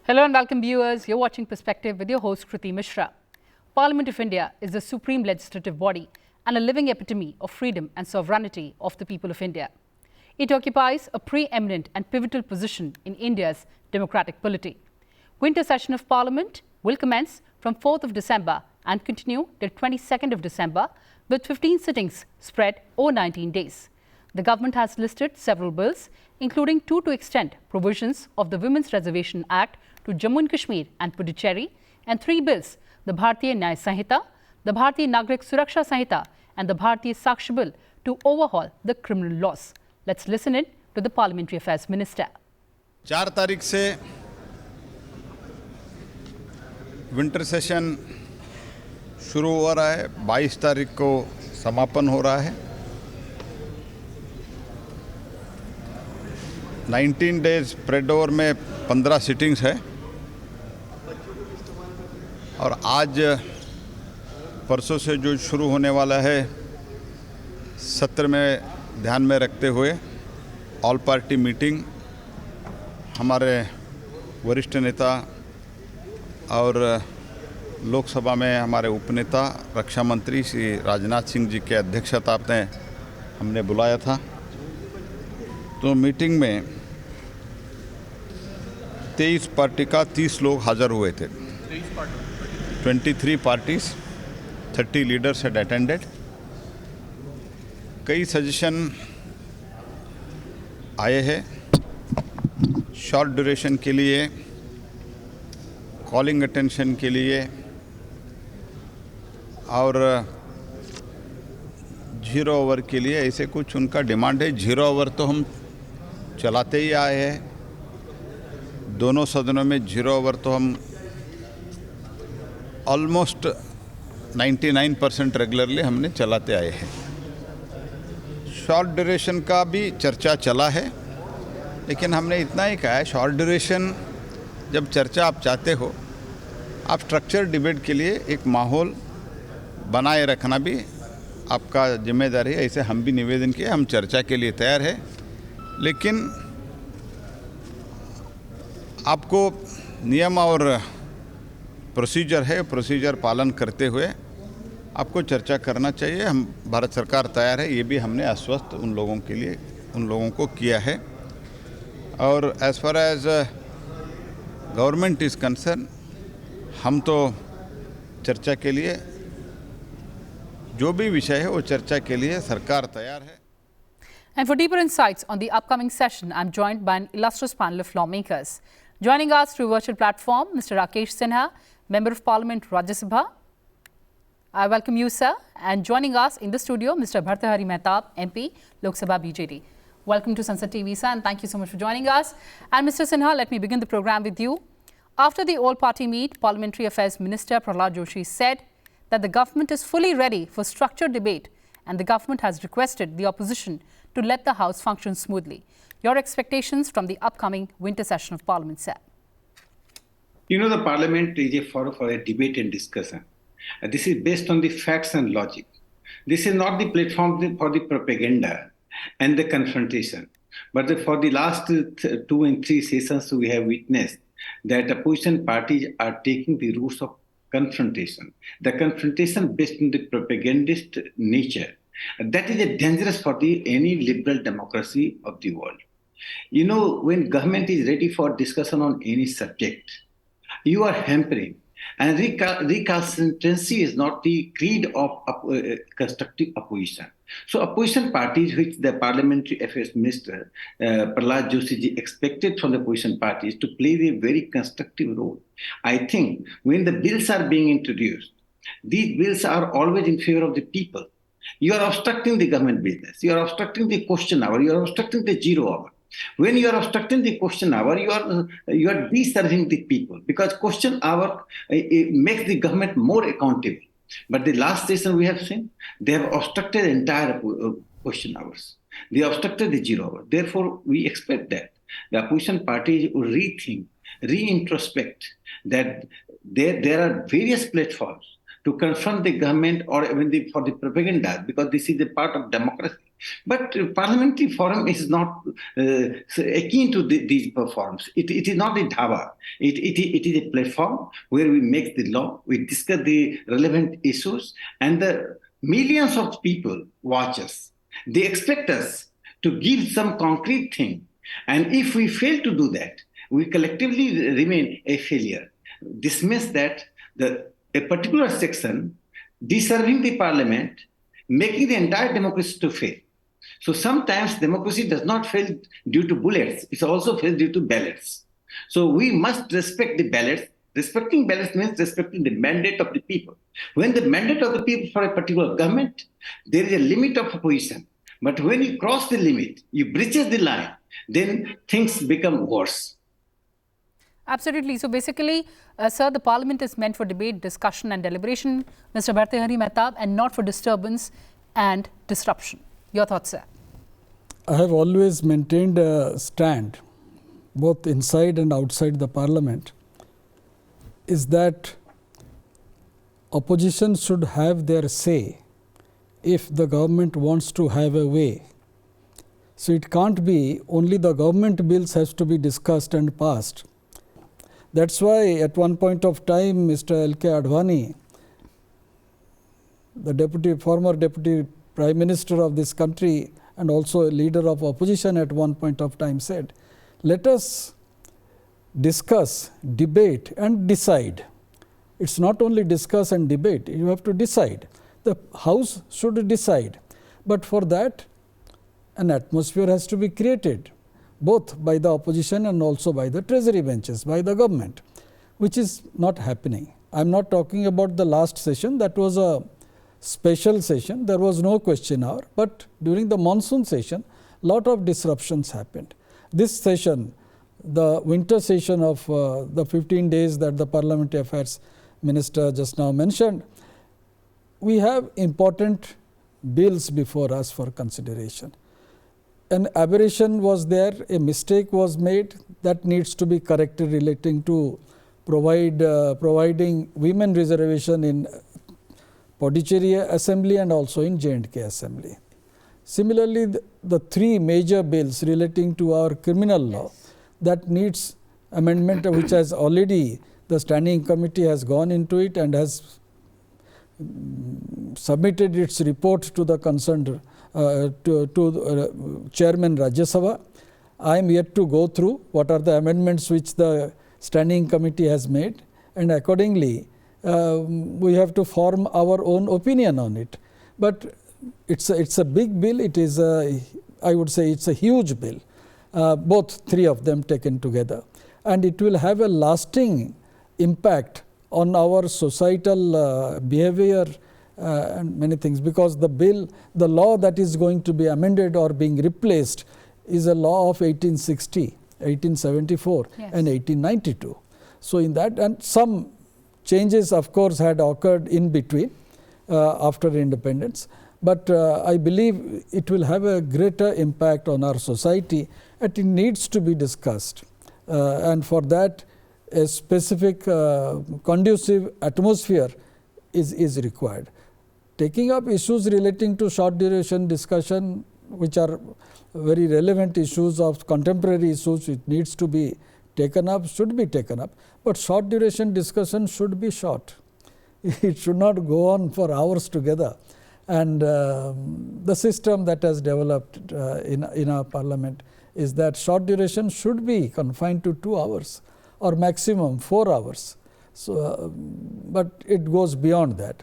Hello and welcome viewers. You're watching Perspective with your host Kriti Mishra. Parliament of India is the supreme legislative body and a living epitome of freedom and sovereignty of the people of India. It occupies a pre-eminent and pivotal position in India's democratic polity. Winter session of Parliament will commence from 4th of December and continue till 22nd of December with 15 sittings spread over 19 days. The government has listed several bills, including two to extend provisions of the Women's Reservation Act to Jammu and Kashmir and Puducherry, and three bills, the Bharatiya Nyaya Sanhita, the Bharatiya Nagrik Suraksha Sanhita, and the Bharatiya Sakshi Bill to overhaul the criminal laws. Let's listen in to the Parliamentary Affairs Minister. 4 तारीख से winter session शुरू हो रहा है, 22 तारीख को समापन हो रहा है। 19 डेज स्प्रेड ओवर में 15 सिटिंग्स है और आज परसों से जो शुरू होने वाला है सत्र में ध्यान में रखते हुए ऑल पार्टी मीटिंग हमारे वरिष्ठ नेता और लोकसभा में हमारे उपनेता रक्षा मंत्री श्री राजनाथ सिंह जी के अध्यक्षता में हमने बुलाया था। तो मीटिंग में 23 पार्टी का 30 लोग हाज़र हुए थे। 23 पार्टीज, 30 लीडर्स had attended। कई सजेशन आए हैं शॉर्ट ड्यूरेशन के लिए, कॉलिंग अटेंशन के लिए और 0 ओवर के लिए, ऐसे कुछ उनका डिमांड है। 0 ओवर तो हम चलाते ही आए हैं, दोनों सदनों में 0 ओवर तो हम ऑलमोस्ट 99% रेगुलरली हमने चलाते आए हैं। शॉर्ट ड्यूरेशन का भी चर्चा चला है, लेकिन हमने इतना ही कहा है शॉर्ट ड्यूरेशन जब चर्चा आप चाहते हो, आप स्ट्रक्चर डिबेट के लिए एक माहौल बनाए रखना भी आपका जिम्मेदारी है। ऐसे हम भी निवेदन किए, हम चर्चा के लिए तैयार है, लेकिन आपको नियम और प्रोसीजर है, प्रोसीजर पालन करते हुए आपको चर्चा करना चाहिए। हम भारत सरकार तैयार है, ये भी हमने आश्वस्त उन लोगों के लिए उन लोगों को किया है। और as far as government is concerned, हम तो चर्चा के लिए जो भी विषय है वो चर्चा के लिए सरकार तैयार है। And for deeper insights on the upcoming session, I'm joined by an illustrious panel of lawmakers. Joining us through virtual platform, Mr. Rakesh Sinha, Member of Parliament, Rajya Sabha. I welcome you, sir. And joining us in the studio, Mr. Bhartruhari Mahtab, MP, Lok Sabha BJD. Welcome to Sansad TV, sir, and thank you so much for joining us. And Mr. Sinha, let me begin the program with you. After the all-party meet, Parliamentary Affairs Minister Joshi said that the government is fully ready for structured debate, and the government has requested the opposition to let the House function smoothly. Your expectations from the upcoming winter session of Parliament, sir? You know, the Parliament is a forum for a debate and discussion. This is based on the facts and logic. This is not the platform for the propaganda and the confrontation. But for the last 2 and 3 sessions, we have witnessed that opposition parties are taking the routes of confrontation. The confrontation based on the propagandist nature. That is a dangerous for any liberal democracy of the world. You know, when government is ready for discussion on any subject, you are hampering. And recalcitrancy is not the creed of constructive opposition. So opposition parties, which the Parliamentary Affairs Minister Joshi expected from the opposition parties to play a very constructive role. I think when the bills are being introduced, these bills are always in favor of the people. You are obstructing the government business. You are obstructing the question hour. You are obstructing the 0 hour. When you are obstructing the question hour, you are deserving the people, because question hour makes the government more accountable. But the last session we have seen, they have obstructed the entire question hours. They obstructed the 0 hour. Therefore, we expect that the opposition parties will rethink, reintrospect that there are various platforms to confront the government or even for the propaganda, because this is a part of democracy. But parliamentary forum is not akin to these forums. It is not a dhaba. It is a platform where we make the law, we discuss the relevant issues, and the millions of people watch us. They expect us to give some concrete thing. And if we fail to do that, we collectively remain a failure. Dismiss that a particular section deserving the parliament, making the entire democracy to fail. So sometimes democracy does not fail due to bullets, it also fails due to ballots. So we must respect the ballots. Respecting ballots means respecting the mandate of the people. When the mandate of the people for a particular government, there is a limit of opposition. But when you cross the limit, you breaches the line, then things become worse. Absolutely. So basically, sir, the parliament is meant for debate, discussion and deliberation, Mr. Bhartruhari, Mahtab, and not for disturbance and disruption. Your thoughts, sir? I have always maintained a stand, both inside and outside the parliament, is that opposition should have their say if the government wants to have a way. So it can't be only the government bills has to be discussed and passed. That's why at one point of time, Mr. L.K. Advani, the former deputy prime minister of this country and also a leader of opposition at one point of time said, let us discuss, debate and decide. It's not only discuss and debate, you have to decide. The House should decide. But for that, an atmosphere has to be created, both by the opposition and also by the treasury benches, by the government, which is not happening. I am not talking about the last session, that was a special session, there was no question hour, but during the monsoon session, lot of disruptions happened. This session, the winter session of the 15 days that the Parliamentary Affairs Minister just now mentioned, we have important bills before us for consideration. An aberration was there, a mistake was made that needs to be corrected relating to providing women reservation in Pondicherry Assembly and also in J&K Assembly. Similarly, the three major bills relating to our criminal law that needs amendment, which has already the standing committee has gone into it and has submitted its report to the concerned Chairman Rajya Sabha. I am yet to go through what are the amendments which the standing committee has made, and accordingly we have to form our own opinion on it. But it's a big bill. It is I would say it's a huge bill, both three of them taken together, and it will have a lasting impact on our societal behavior and many things, because the law that is going to be amended or being replaced is a law of 1860, 1874 and 1892. So in that, and some changes of course had occurred in between after independence, but I believe it will have a greater impact on our society and it needs to be discussed, and for that a specific conducive atmosphere is required. Taking up issues relating to short duration discussion, which are very relevant issues of contemporary issues, it needs to be taken up, should be taken up, but short duration discussion should be short. It should not go on for hours together. And the system that has developed in our parliament is that short duration should be confined to 2 hours or maximum 4 hours. So, but it goes beyond that.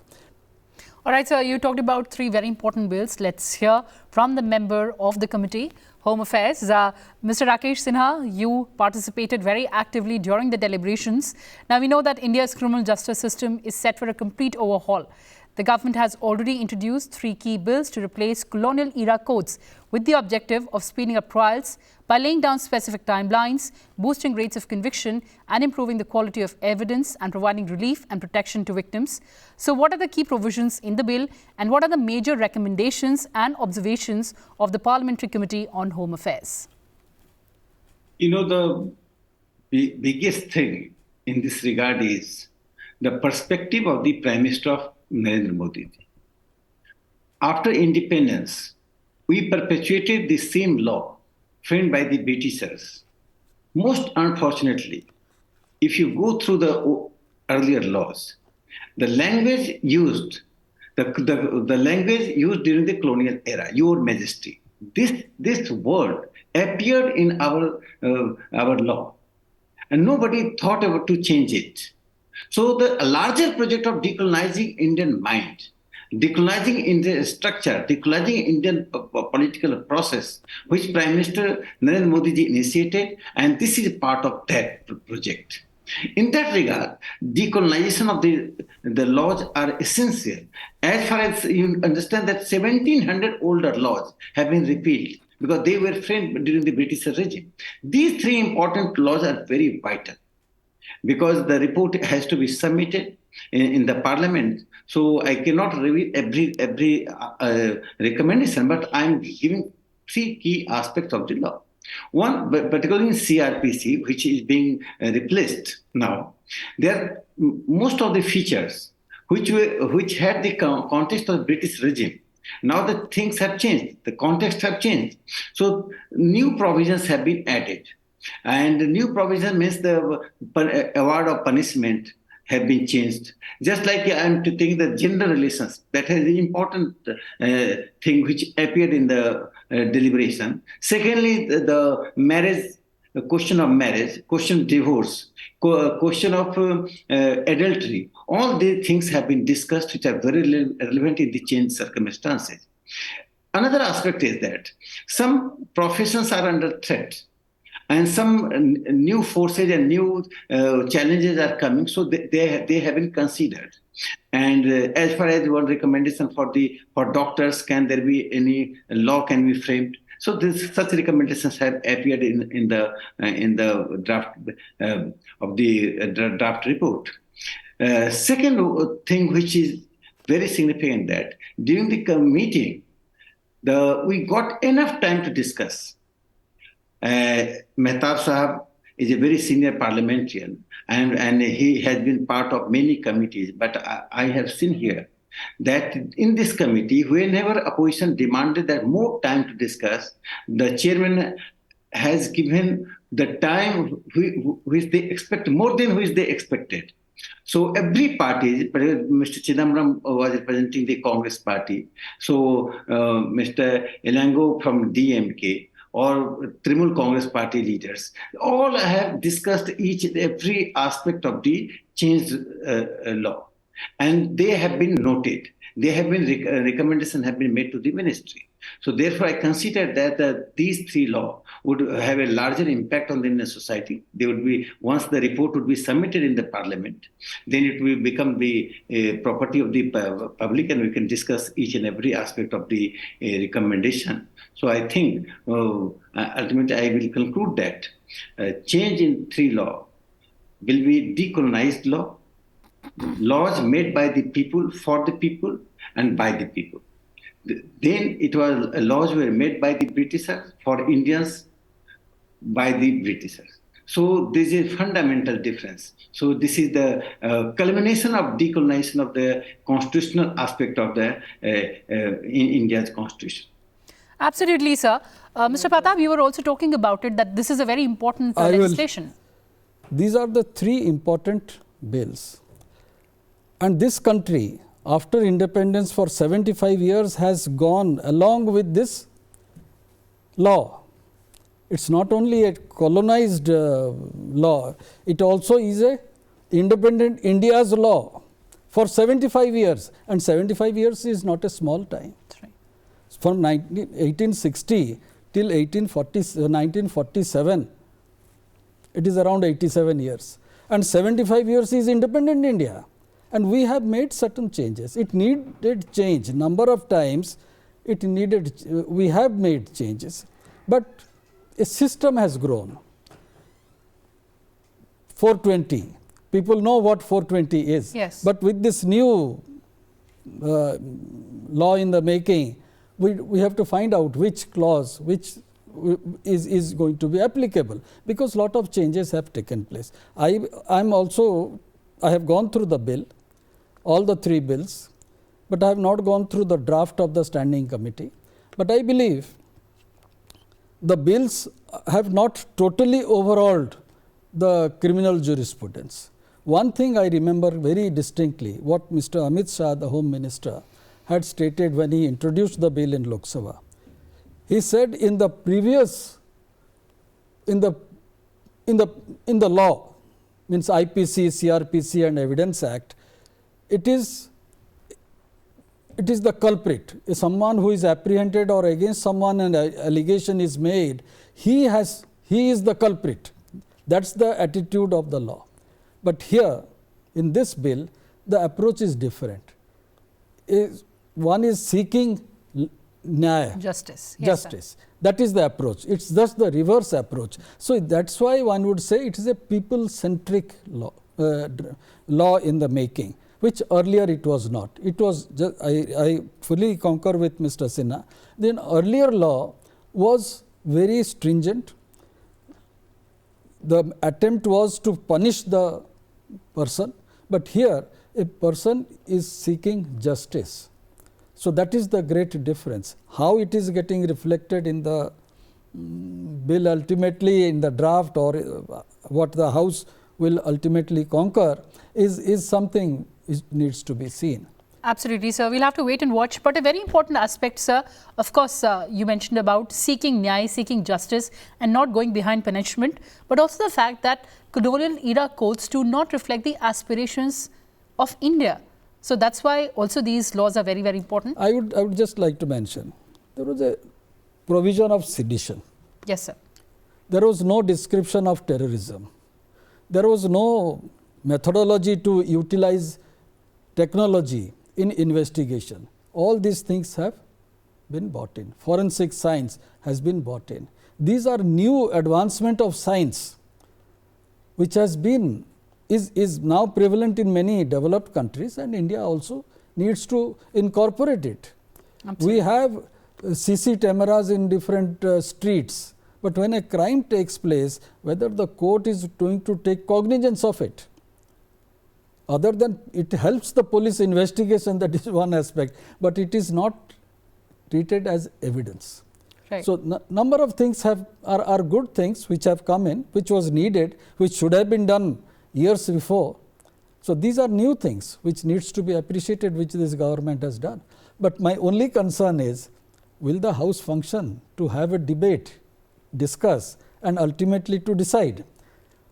All right, sir, you talked about 3 very important bills. Let's hear from the member of the committee, Home Affairs. Mr. Rakesh Sinha, you participated very actively during the deliberations. Now, we know that India's criminal justice system is set for a complete overhaul. The government has already introduced 3 key bills to replace colonial era codes with the objective of speeding up trials by laying down specific timelines, boosting rates of conviction and improving the quality of evidence and providing relief and protection to victims. So what are the key provisions in the bill and what are the major recommendations and observations of the Parliamentary Committee on Home Affairs? You know, the biggest thing in this regard is the perspective of the Prime Minister of Narendra Modi ji. After independence, we perpetuated the same law framed by the Britishers. Most unfortunately, if you go through the earlier laws, the language used, the language used during the colonial era, Your Majesty, this word appeared in our law, and nobody thought about to change it. So the larger project of decolonizing Indian mind, decolonizing Indian structure, decolonizing Indian political process, which Prime Minister Narendra Modi ji initiated, and this is part of that project. In that regard, decolonization of the laws are essential. As far as you understand that 1700 older laws have been repealed because they were framed during the British regime. These three important laws are very vital because the report has to be submitted in the parliament. So I cannot reveal every recommendation, but I'm giving three key aspects of the law. One, particularly in CRPC, which is being replaced now, there most of the features which had the context of the British regime. Now the things have changed, the context have changed. So new provisions have been added. And the new provision means the award of punishment have been changed. Just like I'm to think the gender relations, that is the important thing which appeared in the deliberation. Secondly, the marriage, the question of marriage, question of divorce, question of adultery. All these things have been discussed which are very relevant in the changed circumstances. Another aspect is that some professions are under threat. And some new forces and new challenges are coming, so they have been considered. And as far as one recommendation for doctors, can there be any law can be framed? So such recommendations have appeared in the draft of the draft report. Second thing which is very significant that during the meeting, we got enough time to discuss. Mahtab Sahab is a very senior parliamentarian and he has been part of many committees. But I have seen here that in this committee, whenever opposition demanded that more time to discuss, the chairman has given the time which they expect, more than which they expected. So every party, Mr. Chidambaram was representing the Congress party. So Mr. Elango from DMK, or Trinamool Congress party leaders, all have discussed each and every aspect of the changed law. And they have been noted. They have been, recommendations have been made to the ministry. So therefore, I consider that these three laws would have a larger impact on the Indian society. They would be, once the report would be submitted in the parliament, then it will become the property of the public and we can discuss each and every aspect of the recommendation. So I think, ultimately, I will conclude that change in three law will be decolonized law, laws made by the people, for the people, and by the people. Then it was laws were made by the Britishers, for Indians, by the Britishers. So this is a fundamental difference. So this is the culmination of decolonization of the constitutional aspect of the in India's constitution. Absolutely, sir. Mr. Prateek, you were also talking about it, that this is a very important legislation. These are the three important bills. And this country, after independence for 75 years, has gone along with this law. It's not only a colonized law, it also is a independent India's law for 75 years. And 75 years is not a small time. That's right. From 1860 till 1947, it is around 87 years. And 75 years is independent India. And we have made certain changes. It needed change. Number of times it needed, we have made changes. But a system has grown. 420. People know what 420 is. Yes. But with this new law in the making, we have to find out which clause, which is going to be applicable, because lot of changes have taken place. I have gone through the bill, all the three bills, but I have not gone through the draft of the standing committee. But I believe the bills have not totally overhauled the criminal jurisprudence. One thing I remember very distinctly, what Mr. Amit Shah, the Home Minister, had stated when he introduced the bill in Lok Sabha. He said in the previous, in the law, means IPC, CRPC and Evidence Act, it is the culprit. If someone who is apprehended or against someone an allegation is made, he is the culprit. That's the attitude of the law. But here, in this bill, the approach is different. One is seeking nyaya. Justice. Yes, justice. Sir. That is the approach. It's just the reverse approach. So that's why one would say it is a people-centric law, law in the making, which earlier it was not. It was just, I fully concur with Mr. Sinha. Then earlier law was very stringent. The attempt was to punish the person, but here a person is seeking justice. So that is the great difference. How it is getting reflected in the bill ultimately in the draft, or what the House will ultimately conquer is something which needs to be seen. Absolutely, sir. We'll have to wait and watch. But a very important aspect, sir, of course, you mentioned about seeking nyaya, seeking justice and not going behind punishment, but also the fact that colonial era codes do not reflect the aspirations of India. So that's why also these laws are very, very important. I would just like to mention, there was a provision of sedition. Yes, sir. There was no description of terrorism. There was no methodology to utilize technology in investigation. All these things have been brought in. Forensic science has been brought in. These are new advancement of science, which has been is now prevalent in many developed countries, and India also needs to incorporate it. Absolutely. We have CC cameras in different streets, but when a crime takes place, whether the court is going to take cognizance of it, other than it helps the police investigation, that is one aspect, but it is not treated as evidence. Right. So, number of things are good things which have come in, which was needed, which should have been done years before. So, these are new things which needs to be appreciated, which this government has done. But my only concern is, will the House function to have a debate, discuss and ultimately to decide,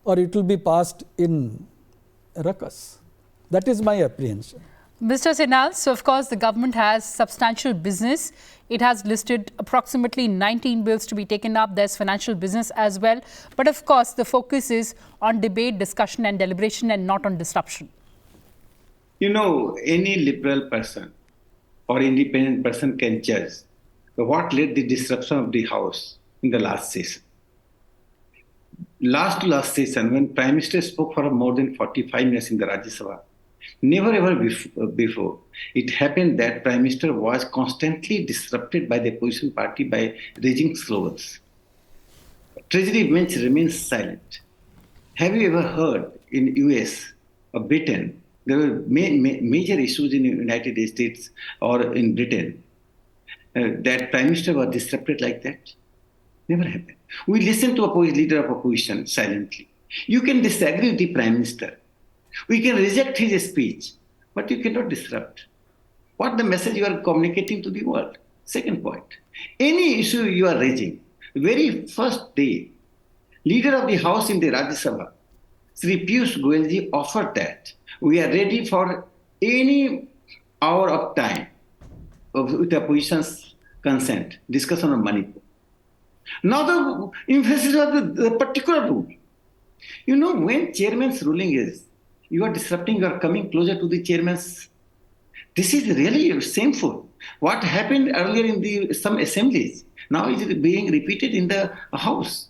or it will be passed in a ruckus? That is my apprehension. Mr. Sinha, so of course the government has substantial business. It has listed approximately 19 bills to be taken up. There's financial business as well. But of course the focus is on debate, discussion and deliberation and not on disruption. You know, any liberal person or independent person can judge what led the disruption of the House in the last session. Last session, when Prime Minister spoke for more than 45 minutes in the Rajya Sabha, never ever before it happened that Prime Minister was constantly disrupted by the opposition party by raising slogans. Treasury bench remains silent. Have you ever heard in US or Britain, there were major issues in the United States or in Britain, that Prime Minister was disrupted like that? Never happened. We listen to a leader of opposition silently. You can disagree with the Prime Minister. We can reject his speech, but you cannot disrupt. What the message you are communicating to the world? Second point, any issue you are raising, very first day, leader of the House in the Rajya Sabha, Sri Piyush Goyalji offered that we are ready for any hour of time with the opposition's consent, discussion on Manipur. Now the emphasis of the particular rule. You know, when chairman's ruling is, you are disrupting, you are coming closer to the chairman's. This is really shameful. What happened earlier in some assemblies, now is being repeated in the House.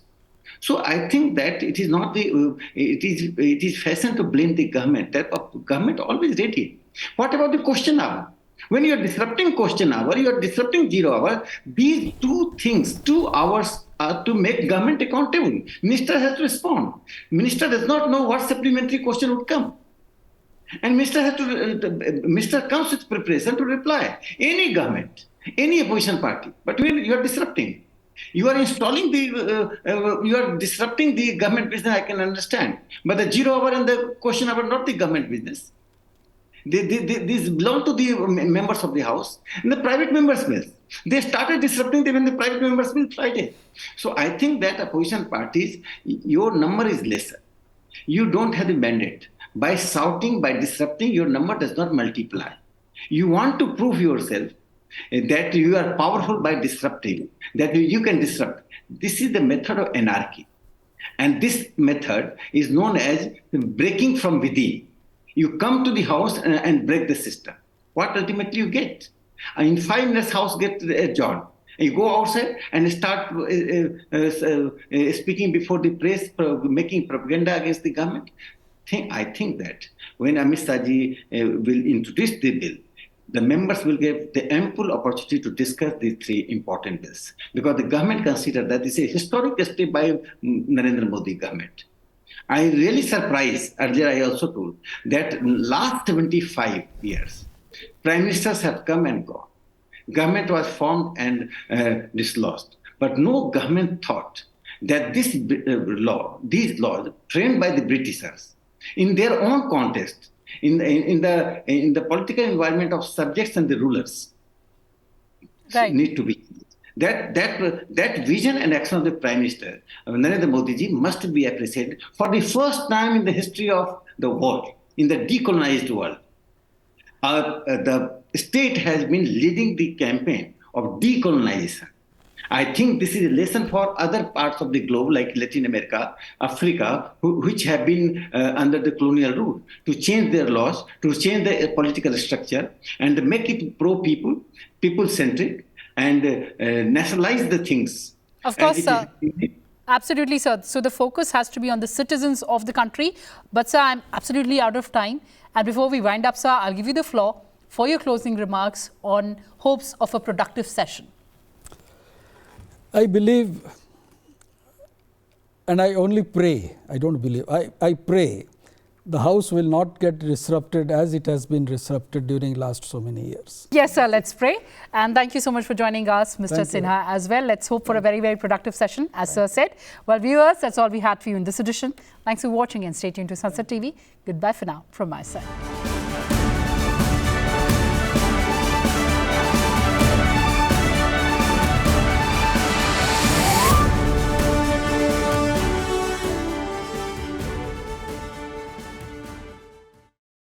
So I think that it is not it is fashion to blame the government. That government always ready. What about the question hour? When you are disrupting question hour, you are disrupting 0 hour. These two things, 2 hours are to make government accountable. Minister has to respond. Minister does not know what supplementary question would come. And Mr. comes with preparation to reply. Any government, any opposition party, but when you are disrupting, you are installing you are disrupting the government business, I can understand. But the 0 hour and the question hour, not the government business. These belong to the members of the House and the private members' bills. They started disrupting them when the private members' bill Friday. So I think that opposition parties, your number is lesser. You don't have the mandate. By shouting, by disrupting, your number does not multiply. You want to prove yourself that you are powerful by disrupting, that you can disrupt. This is the method of anarchy. And this method is known as breaking from within. You come to the House and break the system. What ultimately you get? In 5 minutes, House gets adjourned. You go outside and start speaking before the press, making propaganda against the government. I think that when Amit Shahji will introduce the bill, the members will get the ample opportunity to discuss these 3 important bills, because the government considers that this is a historic step by Narendra Modi government. I really surprised, earlier I also told, that last 75 years, prime ministers have come and gone. Government was formed and dislodged. But no government thought that these laws trained by the Britishers in their own context, in the political environment of subjects and the rulers, need to be. That vision and action of the Prime Minister, Narendra Modi ji, must be appreciated. For the first time in the history of the world, in the decolonized world, the state has been leading the campaign of decolonization. I think this is a lesson for other parts of the globe, like Latin America, Africa, which have been under the colonial rule, to change their laws, to change the political structure, and make it pro-people, people-centric, and nationalize the things. Of course, sir. Absolutely, sir. So the focus has to be on the citizens of the country. But, sir, I'm absolutely out of time. And before we wind up, sir, I'll give you the floor for your closing remarks on hopes of a productive session. I believe, and I only pray, I don't believe, I pray the House will not get disrupted as it has been disrupted during last so many years. Yes, sir, let's pray. And thank you so much for joining us, Mr. Sinha, as well. Let's hope for a very, very productive session, as sir said. Well, viewers, that's all we had for you in this edition. Thanks for watching and stay tuned to Sansad TV. Goodbye for now from my side.